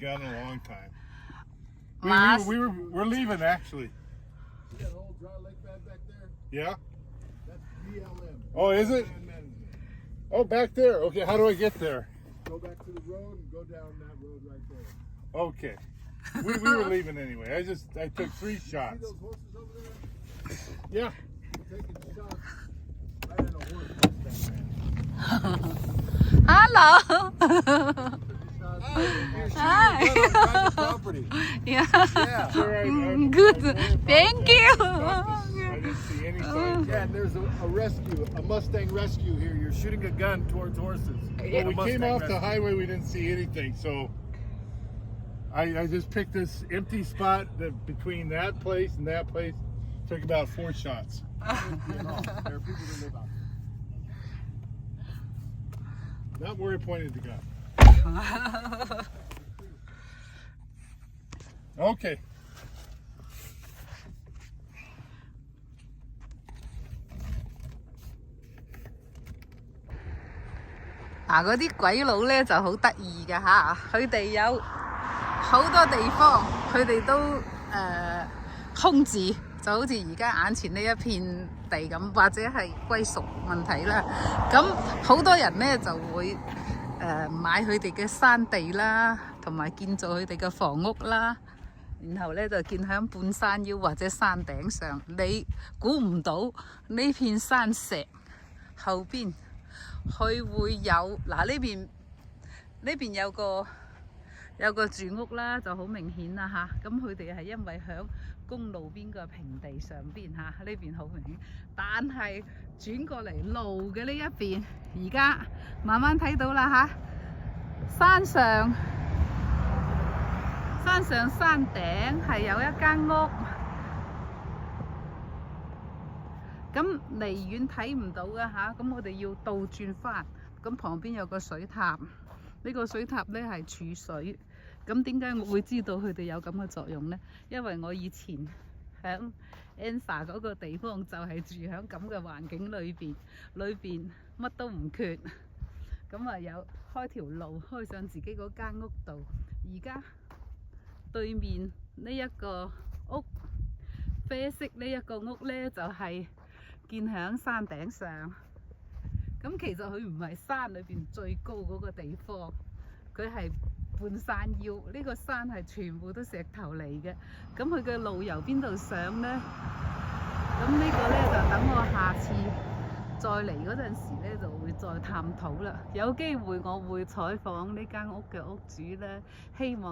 gun in a long time. We're leaving actually. See that old dry lake bed back there? Yeah. That's BLM. Oh, is it? Land Management. Oh, back there. Okay, how do I get there? Go back to the road and go down that road right there. Okay. We were leaving anyway. I took 3 See shots. those horses over there? Yeah. We're taking shots right in a horse Mustang, man. Hello. You're shooting Hi. your gun on private property. Yeah. Yeah. Sure, Good. Thank you. I didn't see any signs. Yeah, and there's a rescue, a Mustang rescue here. You're shooting a gun towards horses. Well, we A came Mustang off the rescue. highway, we didn't see anything, so I just picked this empty spot between that place and that place. Took about 4 shots. There are people that live out there. Not where I pointed the gun. Okay.嗰啲鬼佬咧就好得意㗎吓，佢哋有好多地方，佢哋都空置，就好似而家眼前呢一片地咁，或者係歸屬問題啦。咁好多人咧就會買佢哋嘅山地啦，同埋建造佢哋嘅房屋啦。然後咧就建喺半山腰或者山頂上，你估唔到呢片山石後邊佢會有嗱呢邊有個住屋啦，就好明顯啦嚇。咁佢哋係因為響公路邊個平地上邊嚇，呢邊好明顯。但係轉過嚟路嘅呢一邊，而家慢慢睇到啦嚇，山頂係有一間屋，咁離遠睇唔到㗎嚇，咁我哋要倒轉返，咁旁邊有個水塔，呢個水塔呢係儲水，咁點解我會知道佢哋有咁嘅作用呢？因為我以前喺 Ansa 嗰個地方就係住喺咁嘅環境裏邊乜都唔缺，咁啊有開條路開上自己嗰間屋度，而家對面呢一個屋啡色呢一個屋呢，就係建喺山頂上。咁其實佢唔係山裏邊最高嗰個地方，佢係半山腰。呢個山係全部都石頭嚟嘅。咁佢嘅路由邊度上呢？咁呢個呢，就等我下次再嚟嗰陣時呢，就會再探討啦。有機會我會採訪呢間屋嘅屋主呢，希望